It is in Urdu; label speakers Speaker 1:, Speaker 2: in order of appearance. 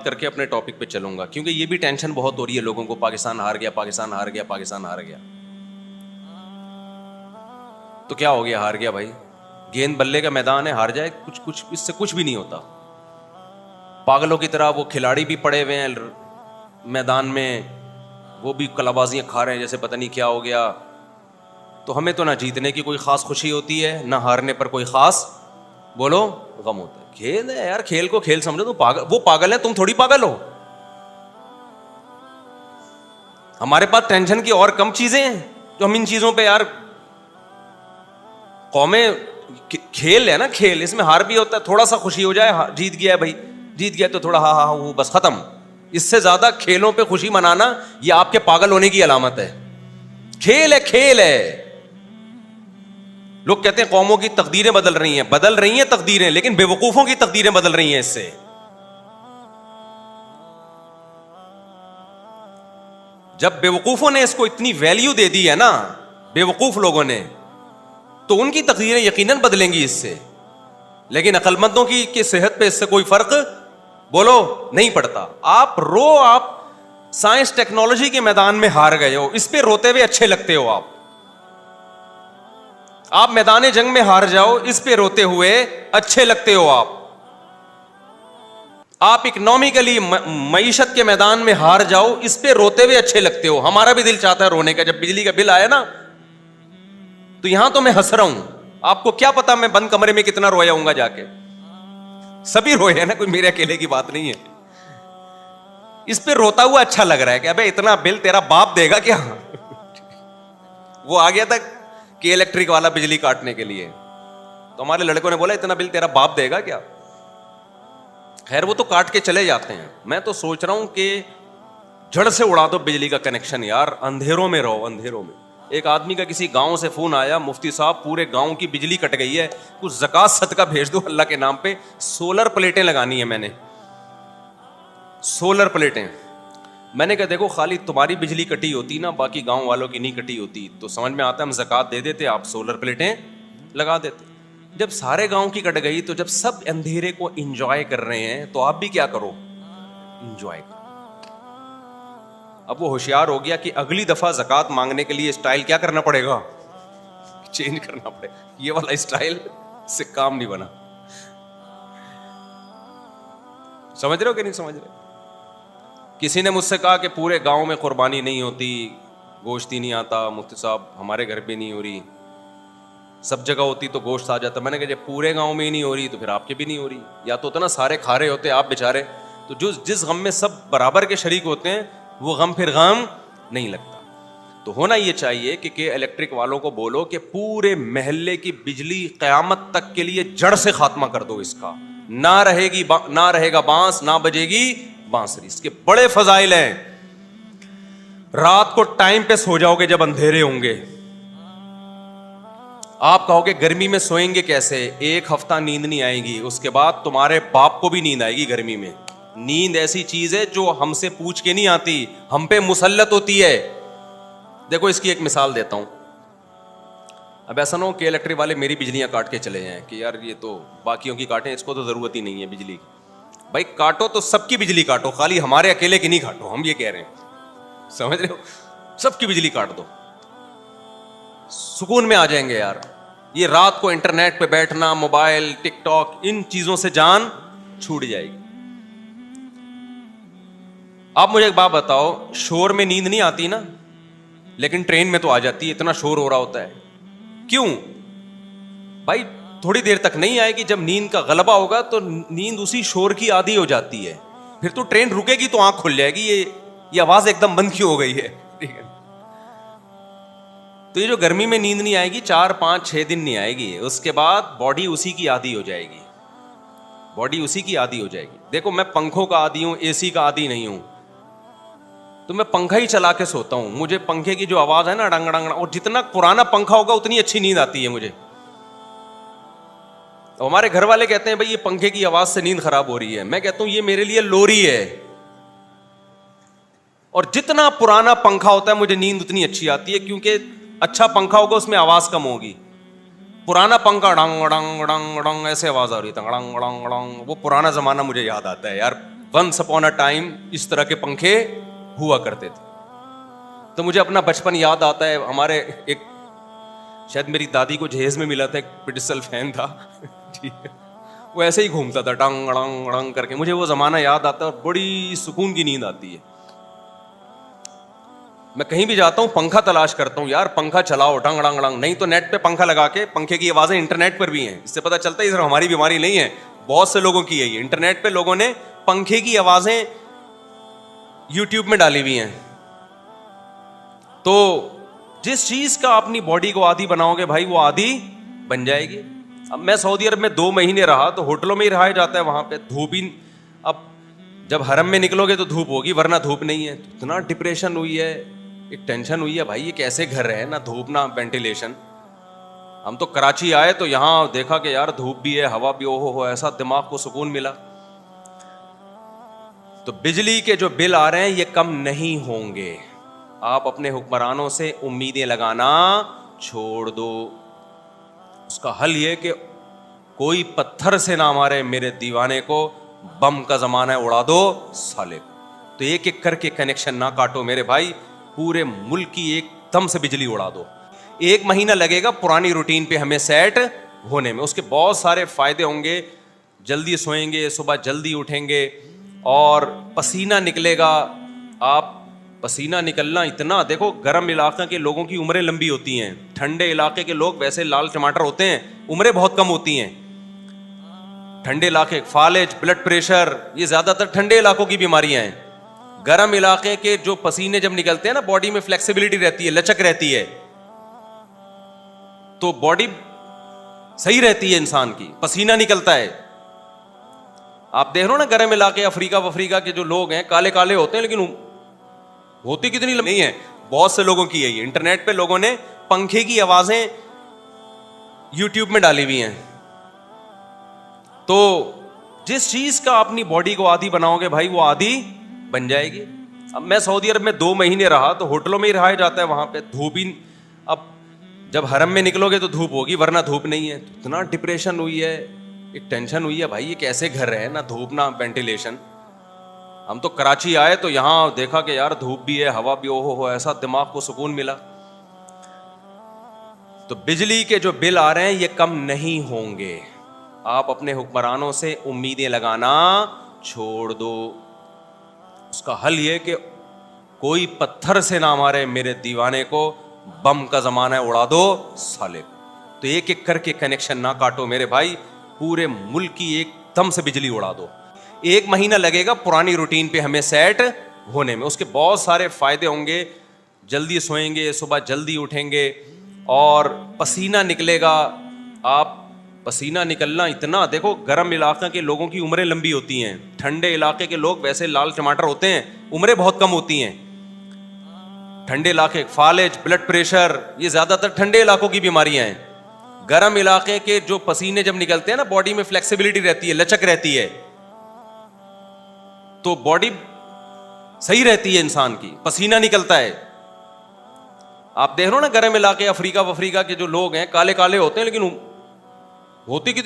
Speaker 1: بات کر کے اپنے ٹاپک پہ چلوں گا, کیونکہ یہ بھی ٹینشن بہت ہو رہی ہے لوگوں کو, پاکستان ہار گیا, پاکستان ہار گیا, پاکستان ہار گیا. تو کیا ہو گیا, ہار گیا بھائی, گیند بلے کا میدان ہے, ہار جائے, کچھ اس سے کچھ بھی نہیں ہوتا. پاگلوں کی طرح وہ کھلاڑی بھی پڑے ہوئے ہیں میدان میں, وہ بھی کلابازیاں کھا رہے ہیں جیسے پتہ نہیں کیا ہو گیا. تو ہمیں تو نہ جیتنے کی کوئی خاص خوشی ہوتی ہے, نہ ہارنے پر کوئی خاص بولو غم ہوتا ہے. کھیل ہے یار, کھیل کو کھیل سمجھو. تو پاگل, وہ پاگل ہے, تم تھوڑی پاگل ہو. ہمارے پاس ٹینشن کی اور کم چیزیں ہیں جو ہم ان چیزوں پہ یار. قومیں کھیل ہے نا, کھیل, اس میں ہار بھی ہوتا ہے, تھوڑا سا خوشی ہو جائے, جیت گیا بھائی, جیت گیا تو تھوڑا ہاں ہاں وہ بس ختم. اس سے زیادہ کھیلوں پہ خوشی منانا یہ آپ کے پاگل ہونے کی علامت ہے. کھیل ہے, کھیل ہے. لوگ کہتے ہیں قوموں کی تقدیریں بدل رہی ہیں تقدیریں, لیکن بے وقوفوں کی تقدیریں بدل رہی ہیں اس سے. جب بے وقوفوں نے اس کو اتنی ویلیو دے دی ہے نا, بے وقوف لوگوں نے, تو ان کی تقدیریں یقیناً بدلیں گی اس سے. لیکن عقل مندوں کی صحت پہ اس سے کوئی فرق بولو نہیں پڑتا. آپ سائنس ٹیکنالوجی کے میدان میں ہار گئے ہو, اس پہ روتے ہوئے اچھے لگتے ہو. آپ میدان جنگ میں ہار جاؤ, اس پہ روتے ہوئے اچھے لگتے ہو. آپ اکنامکلی معیشت کے میدان میں ہار جاؤ, اس پہ روتے ہوئے اچھے لگتے ہو. ہمارا بھی دل چاہتا ہے رونے کا. جب بجلی کا بل آیا نا, تو یہاں تو میں ہنس رہا ہوں, آپ کو کیا پتا میں بند کمرے میں کتنا رویا ہوں گا جا کے. سبھی روئے ہیں نا, کوئی میرے اکیلے کی بات نہیں ہے. اس پہ روتا ہوا اچھا لگ رہا ہے کہ ابے اتنا بل تیرا باپ دے گا کیا. وہ آ گیا تھا کہ الیکٹرک والا بجلی کاٹنے کے لیے, تو ہمارے لڑکوں نے بولا اتنا بل تیرا باپ دے گا کیا. خیر وہ تو کاٹ کے چلے جاتے ہیں. میں تو سوچ رہا ہوں کہ جڑ سے اڑا دو بجلی کا کنیکشن یار, اندھیروں میں رہو, اندھیروں میں. ایک آدمی کا کسی گاؤں سے فون آیا, مفتی صاحب پورے گاؤں کی بجلی کٹ گئی ہے, کچھ زکات صدقہ بھیج دو اللہ کے نام پہ. سولر پلیٹیں لگانی ہے میں نے, سولر پلیٹیں. میں نے کہا دیکھو خالی تمہاری بجلی کٹی ہوتی نا, باقی گاؤں والوں کی نہیں کٹی ہوتی, تو سمجھ میں آتا ہے ہم زکات دے دیتے, آپ سولر پلیٹیں لگا دیتے. جب سارے گاؤں کی کٹ گئی, تو جب سب اندھیرے کو انجوائے کر رہے ہیں, تو آپ بھی کیا کرو, انجوائے کرو. اب وہ ہوشیار ہو گیا کہ اگلی دفعہ زکات مانگنے کے لیے اسٹائل کیا کرنا پڑے گا, چینج کرنا پڑے گا. یہ والا اسٹائل سے کام نہیں بنا. سمجھ رہے ہو کہ نہیں سمجھ رہے. کسی نے مجھ سے کہا کہ پورے گاؤں میں قربانی نہیں ہوتی, گوشت ہی نہیں آتا. مفتی صاحب ہمارے گھر پہ نہیں ہو رہی, سب جگہ ہوتی تو گوشت آ جاتا. میں نے کہا جب پورے گاؤں میں ہی نہیں ہو رہی تو پھر آپ کے بھی نہیں ہو رہی. یا تو ہوتا نا سارے کھا رہے ہوتے, آپ بیچارے, تو جس غم میں سب برابر کے شریک ہوتے ہیں, وہ غم پھر غم نہیں لگتا. تو ہونا یہ چاہیے کہ الیکٹرک والوں کو بولو کہ پورے محلے کی بجلی قیامت تک کے لیے جڑ سے خاتمہ کر دو اس کا. نہ رہے گا بانس, نہ بجے گی بانسری. اس کے بڑے فضائل ہیں. رات کو ٹائم پہ سو جاؤ گے جب اندھیرے ہوں گے. آپ کہو گے گرمی میں سوئیں گے کیسے, ایک ہفتہ نیند نہیں آئے گی, اس کے بعد تمہارے باپ کو بھی نیند آئے گی. گرمی میں نیند ایسی چیز ہے جو ہم سے پوچھ کے نہیں آتی, ہم پہ مسلط ہوتی ہے. دیکھو اس کی ایک مثال دیتا ہوں. اب ایسا نہ ہو کہ الیکٹرک والے میری بجلیاں کاٹ کے چلے جائیں کہ یار یہ تو باقیوں کی کاٹیں, اس کو تو ضرورت ہی نہیں ہے بجلی کی. بھائی کاٹو تو سب کی بجلی کاٹو, خالی ہمارے اکیلے کی نہیں کاٹو. ہم یہ کہہ رہے ہیں, سمجھ رہے ہو, سب کی بجلی کاٹ دو, سکون میں آ جائیں گے یار. یہ رات کو انٹرنیٹ پہ بیٹھنا, موبائل, ٹک ٹاک, ان چیزوں سے جان چھوٹ جائے گی. آپ مجھے ایک بات بتاؤ, شور میں نیند نہیں آتی نا, لیکن ٹرین میں تو آ جاتی ہے, اتنا شور ہو رہا ہوتا ہے. کیوں بھائی, تھوڑی دیر تک نہیں آئے گی, جب نیند کا غلبہ ہوگا تو نیند اسی شور کی عادی ہو جاتی ہے. پھر تو ٹرین رکے گی تو آنکھ کھل جائے گی, یہ آواز ایک دم بند کیوں ہو گئی ہے. ٹھیک ہے, تو یہ جو گرمی میں نیند نہیں آئے گی 4 5 6 دن نہیں آئے گی, اس کے بعد باڈی اسی کی عادی ہو جائے گی, باڈی اسی کی عادی ہو جائے گی. دیکھو میں پنکھوں کا عادی ہوں, اے سی کا عادی نہیں ہوں, تو میں پنکھا ہی چلا کے سوتا ہوں. مجھے پنکھے کی جو آواز ہے نا ڈنگ ڈنگ, اور جتنا پرانا پنکھا ہوگا اتنی اچھی نیند آتی ہے مجھے. تو ہمارے گھر والے کہتے ہیں بھائی یہ پنکھے کی آواز سے نیند خراب ہو رہی ہے. میں کہتا ہوں یہ میرے لیے لوری ہے, اور جتنا پرانا پنکھا ہوتا ہے مجھے نیند اتنی اچھی آتی ہے, کیونکہ اچھا پنکھا ہوگا اس میں آواز کم ہوگی. پرانا پنکھا ڈنگ ڈنگ ڈنگ ڈنگ ایسے آواز آ رہی تھی, ڈنگ ڈنگ ڈنگ, وہ پرانا زمانہ مجھے یاد آتا ہے یار. ونس اپون اے ٹائم اس طرح کے پنکھے ہوا کرتے تھے. تو مجھے اپنا بچپن یاد آتا ہے. ہمارے ایک شاید میری دادی کو جہیز میں ملا تھا, ایک پڈسل فین تھا, ٹھیک ہے, وہ ایسے ہی گھومتا تھا ٹنگ اڑنگ اڑنگ کر کے. مجھے وہ زمانہ یاد آتا ہے اور بڑی سکون کی نیند آتی ہے. میں کہیں بھی جاتا ہوں پنکھا تلاش کرتا ہوں, یار پنکھا چلاؤ ڈنگ اڑنگ اڑنگ, نہیں تو نیٹ پہ پنکھا لگا کے پنکھے کی آوازیں انٹرنیٹ پر بھی ہیں. اس سے پتہ چلتا ہے یہ صرف ہماری بیماری نہیں ہے, بہت سے لوگوں کی ہے یہ. انٹرنیٹ پہ لوگوں نے پنکھے کی آوازیں یوٹیوب میں ڈالی ہوئی ہیں. تو جس چیز کا اپنی باڈی کو عادی بناؤ گے بھائی, وہ عادی بن جائے گی. اب میں سعودی عرب میں 2 مہینے رہا تو ہوٹلوں میں ہی رہا جاتا ہے, وہاں پہ دھوپ ہی. اب جب حرم میں نکلو گے تو دھوپ ہوگی, ورنہ دھوپ نہیں ہے. اتنا ڈپریشن ہوئی ہے, ایک ٹینشن ہوئی ہے بھائی, یہ کیسے گھر ہے, نہ دھوپ نہ وینٹیلیشن. ہم تو کراچی آئے تو یہاں دیکھا کہ یار دھوپ بھی ہے, ہوا بھی, ہو ایسا دماغ کو سکون ملا. تو بجلی کے جو بل آ رہے ہیں یہ کم نہیں ہوں گے. آپ اپنے حکمرانوں سے امیدیں لگانا چھوڑ دو. اس کا حل یہ کہ کوئی پتھر سے نہ مارے میرے دیوانے کو, بم کا زمانہ ہے اڑا دو سالے کو. تو ایک ایک کر کے کنیکشن نہ کاٹو میرے بھائی, پورے ملک کی ایک دم سے بجلی اڑا دو. 1 مہینہ لگے گا پرانی روٹین پہ ہمیں سیٹ ہونے میں. اس کے بہت سارے فائدے ہوں گے. جلدی سوئیں گے, صبح جلدی اٹھیں گے, اور پسینہ نکلے گا. آپ پسینہ نکلنا اتنا, دیکھو گرم علاقے کے لوگوں کی عمریں لمبی ہوتی ہیں, ٹھنڈے علاقے کے لوگ ویسے لال ٹماٹر ہوتے ہیں, عمریں بہت کم ہوتی ہیں. ٹھنڈے علاقے فالج, بلڈ پریشر, یہ زیادہ تر ٹھنڈے علاقوں کی بیماریاں ہیں. گرم علاقے کے جو پسینے جب نکلتے ہیں نا, باڈی میں فلیکسیبلٹی رہتی ہے, لچک رہتی ہے, تو باڈی صحیح رہتی ہے انسان کی, پسینہ نکلتا ہے. آپ دیکھ رہے ہو نا گرم علاقے افریقہ کے جو لوگ ہیں کالے کالے ہوتے ہیں, لیکن ہوتی کتنی نہیں ہے. بہت سے لوگوں کی ہے یہ. انٹرنیٹ پہ لوگوں نے پنکھے کی آوازیں یوٹیوب میں ڈالی ہوئی ہیں. تو جس چیز کا اپنی باڈی کو عادی بناؤ گے بھائی, وہ عادی بن جائے گی. اب میں سعودی عرب میں 2 مہینے رہا تو ہوٹلوں میں ہی رہا جاتا ہے, وہاں پہ دھوپ ہی. اب جب حرم میں نکلو گے تو دھوپ ہوگی, ورنہ دھوپ نہیں ہے. اتنا ڈپریشن ہوئی ہے, ایک ٹینشن ہوئی ہے بھائی, یہ کیسے گھر ہے, نہ دھوپ نہ وینٹیلیشن. ہم تو کراچی آئے تو یہاں دیکھا کہ یار دھوپ بھی ہے, ہوا بھی, ہو ایسا دماغ کو سکون ملا. تو بجلی کے جو بل آ رہے ہیں یہ کم نہیں ہوں گے. آپ اپنے حکمرانوں سے امیدیں لگانا چھوڑ دو. اس کا حل یہ کہ کوئی پتھر سے نہ مارے میرے دیوانے کو, بم کا زمانہ ہے اڑا دو سالے کو. تو ایک ایک کر کے کنیکشن نہ کاٹو میرے بھائی, پورے ملک کی ایک دم سے بجلی اڑا دو. 1 مہینہ لگے گا پرانی روٹین پہ ہمیں سیٹ ہونے میں. اس کے بہت سارے فائدے ہوں گے. جلدی سوئیں گے, صبح جلدی اٹھیں گے, اور پسینہ نکلے گا. آپ پسینہ نکلنا اتنا, دیکھو گرم علاقے کے لوگوں کی عمریں لمبی ہوتی ہیں, ٹھنڈے علاقے کے لوگ ویسے لال ٹماٹر ہوتے ہیں, عمریں بہت کم ہوتی ہیں. ٹھنڈے علاقے فالج, بلڈ پریشر, یہ زیادہ تر ٹھنڈے علاقوں کی بیماریاں ہیں. گرم علاقے کے جو پسینے جب نکلتے ہیں نا, باڈی میں فلیکسیبلٹی رہتی ہے, لچک رہتی ہے, تو باڈی صحیح رہتی ہے انسان کی, پسینہ نکلتا ہے. آپ دیکھ رہے ہو نا گرم علاقے افریقہ کے جو لوگ ہیں کالے کالے ہوتے ہیں, لیکن ہوتی کتنی